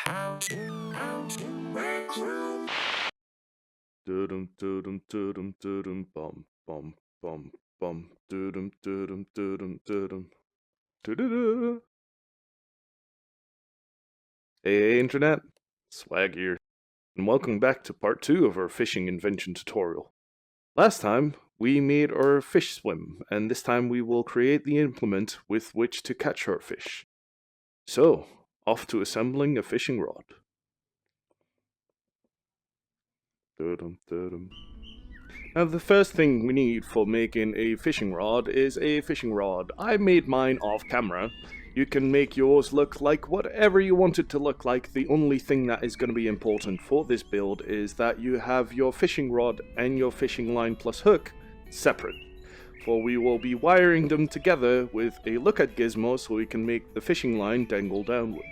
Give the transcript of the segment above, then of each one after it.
Dudum dudum dudum dudum bum bum bum bum dudum dudum dudum dudum dudum. Hey internet, Swag here, and welcome back to part 2 of our fishing invention tutorial. Last time we made our fish swim, and this time we will create the implement with which to catch our fish. So, off to assembling a fishing rod. Dudum dudum. Now the first thing we need for making a fishing rod is a fishing rod. I made mine off camera. You can make yours look like whatever you want it to look like. The only thing that is going to be important for this build is that you have your fishing rod and your fishing line plus hook separate. For we will be wiring them together with a look-at gizmo so we can make the fishing line dangle downward.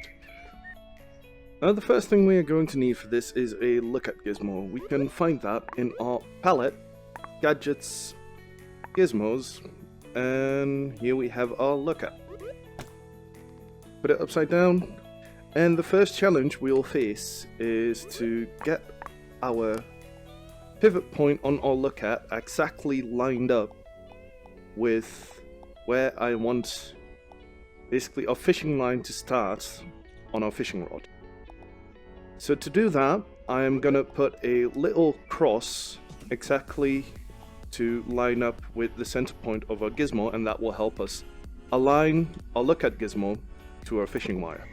Now the first thing we are going to need for this is a look-at gizmo. We can find that in our palette, gadgets, gizmos, and here we have our look-at. Put it upside down, and the first challenge we'll face is to get our pivot point on our look-at exactly lined up with where I want basically our fishing line to start on our fishing rod. So to do that, I am going to put a little cross exactly to line up with the center point of our gizmo, and that will help us align our look-at gizmo to our fishing wire.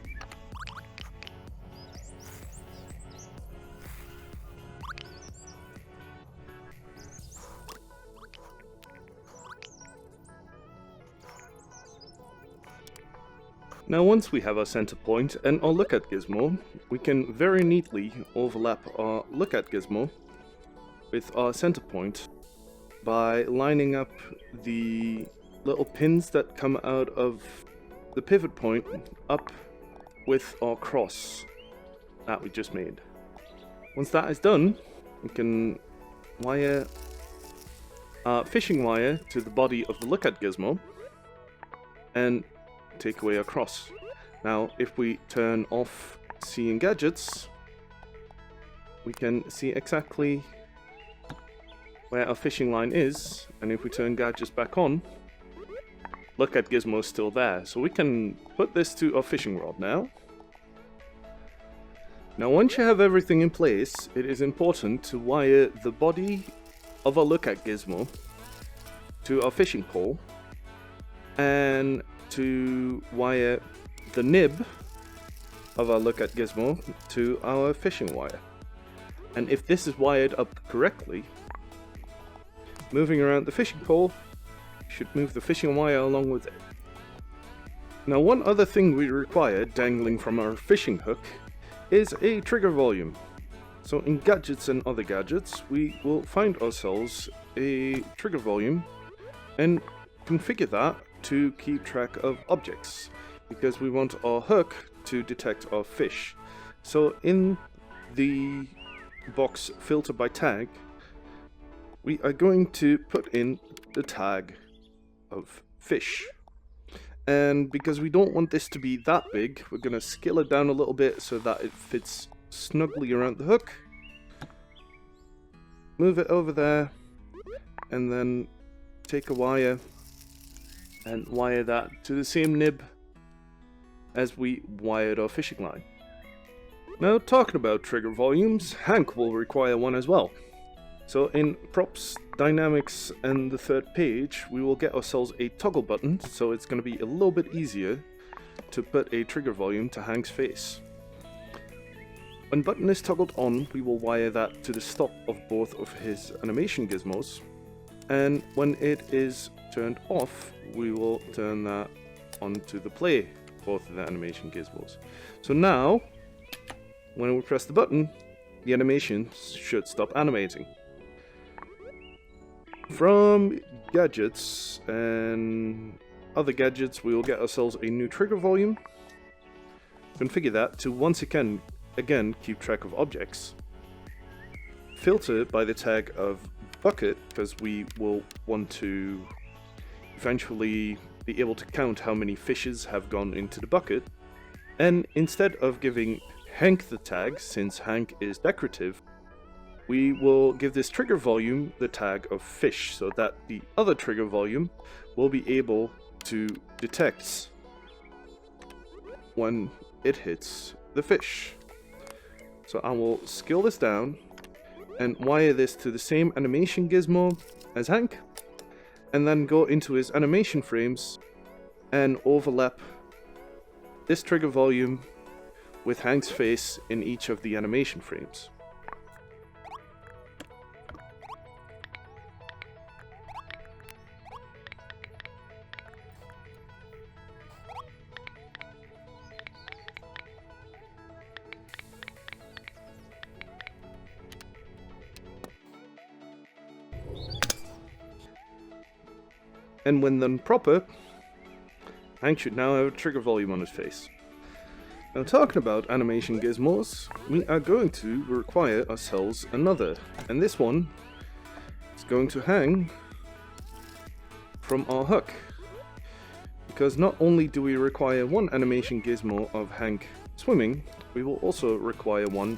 Now once we have our center point and our look-at gizmo, we can very neatly overlap our look-at gizmo with our center point by lining up the little pins that come out of the pivot point up with our cross that we just made. Once that is done, we can wire our fishing wire to the body of the look-at gizmo and take away our cross. Now if we turn off seeing gadgets, we can see exactly where our fishing line is, and if we turn gadgets back on, look-at gizmo is still there. So we can put this to our fishing rod now. Now once you have everything in place, it is important to wire the body of our look-at gizmo to our fishing pole, and to wire the nib of our look-at gizmo to our fishing wire. And if this is wired up correctly, moving around the fishing pole should move the fishing wire along with it. Now one other thing we require dangling from our fishing hook is a trigger volume. So in gadgets and other gadgets, we will find ourselves a trigger volume and configure that to keep track of objects, because we want our hook to detect our fish. So in the box filter by tag, we are going to put in the tag of fish, and because we don't want this to be that big, we're going to scale it down a little bit so that it fits snugly around the hook. Move it over there, and then take a wire and wire that to the same nib as we wired our fishing line. Now talking about trigger volumes, Hank will require one as well. So in props, dynamics, and the third page, we will get ourselves a toggle button, so it's going to be a little bit easier to put a trigger volume to Hank's face. When button is toggled on, we will wire that to the stop of both of his animation gizmos, and when it is turned off, we will turn that onto the play, both of the animation gizmos. So now, when we press the button, the animation should stop animating. From gadgets and other gadgets, we will get ourselves a new trigger volume. Configure that to once again keep track of objects. Filter by the tag of bucket, because we will want to eventually be able to count how many fishes have gone into the bucket. And instead of giving Hank the tag, since Hank is decorative, we will give this trigger volume the tag of fish, so that the other trigger volume will be able to detect when it hits the fish. So I will scale this down and wire this to the same animation gizmo as Hank, and then go into his animation frames and overlap this trigger volume with Hank's face in each of the animation frames. And when done proper, Hank should now have a trigger volume on his face. Now, talking about animation gizmos, we are going to require ourselves another, and this one is going to hang from our hook. Because not only do we require one animation gizmo of Hank swimming, we will also require one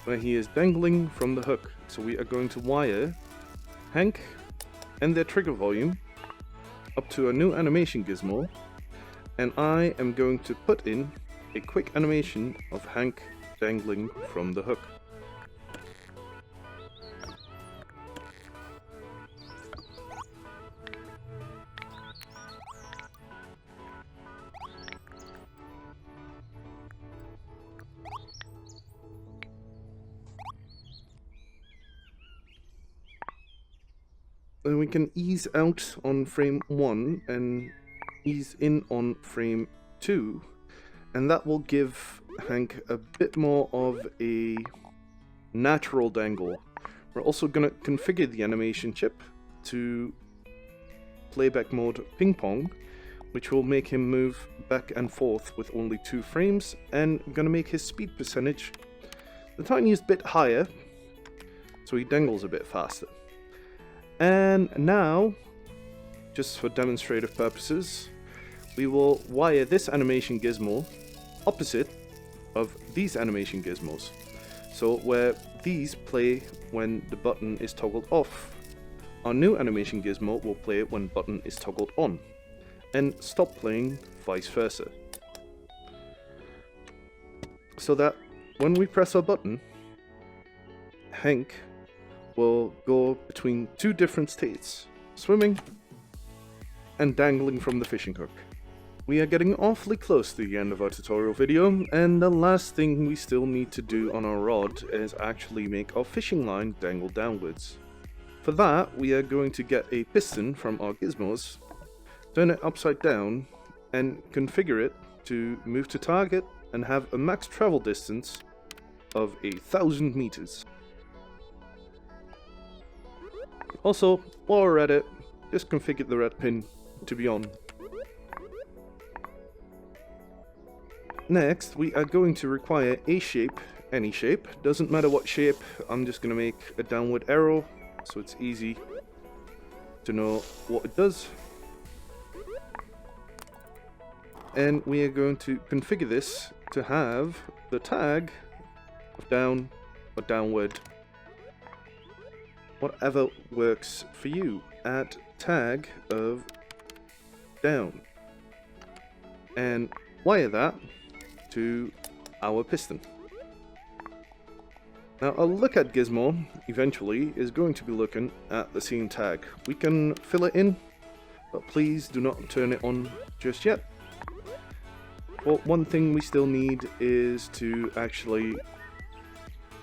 where he is dangling from the hook. So we are going to wire Hank and their trigger volume up to a new animation gizmo, and I am going to put in a quick animation of Hank dangling from the hook. Then we can ease out on frame 1 and ease in on frame 2, and that will give Hank a bit more of a natural dangle. We're also going to configure the animation chip to playback mode ping pong, which will make him move back and forth with only 2 frames, and I'm going to make his speed percentage the tiniest bit higher so he dangles a bit faster. And now, just for demonstrative purposes, we will wire this animation gizmo opposite of these animation gizmos. So where these play when the button is toggled off, our new animation gizmo will play when button is toggled on, and stop playing vice versa. So that when we press our button, Hank will go between 2 different states, swimming and dangling from the fishing hook. We are getting awfully close to the end of our tutorial video, and the last thing we still need to do on our rod is actually make our fishing line dangle downwards. For that, we are going to get a piston from our gizmos, turn it upside down, and configure it to move to target and have a max travel distance of 1,000 meters. Also, while we're at it, just configure the red pin to be on. Next, we are going to require a shape, any shape, doesn't matter what shape. I'm just going to make a downward arrow so it's easy to know what it does. And we are going to configure this to have the tag of down or downward, whatever works for you. Add tag of down and wire that to our piston. Now a look at gizmo eventually is going to be looking at the same tag. We can fill it in, but please do not turn it on just yet. Well, one thing we still need is to actually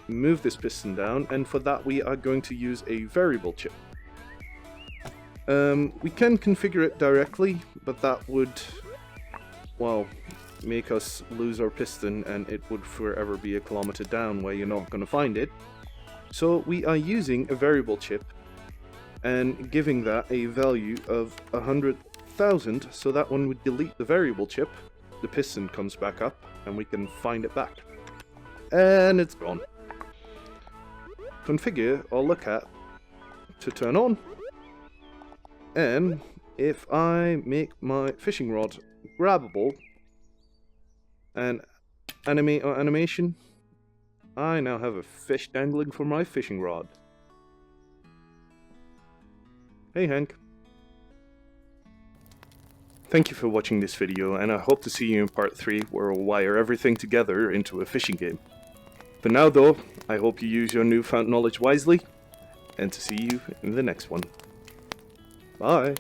move this piston down, and for that we are going to use a variable chip. We can configure it directly, but that would, well, make us lose our piston, and it would forever be a kilometer down where you're not going to find it. So we are using a variable chip and giving that a value of 100,000, so that when we delete the variable chip, the piston comes back up and we can find it back. And it's gone. Configure or look at to turn on. And if I make my fishing rod grabbable and animation, I now have a fish dangling from my fishing rod. Hey Hank. Thank you for watching this video, and I hope to see you in part 3 where we'll wire everything together into a fishing game. For now though, I hope you use your newfound knowledge wisely, and to see you in the next one. Bye!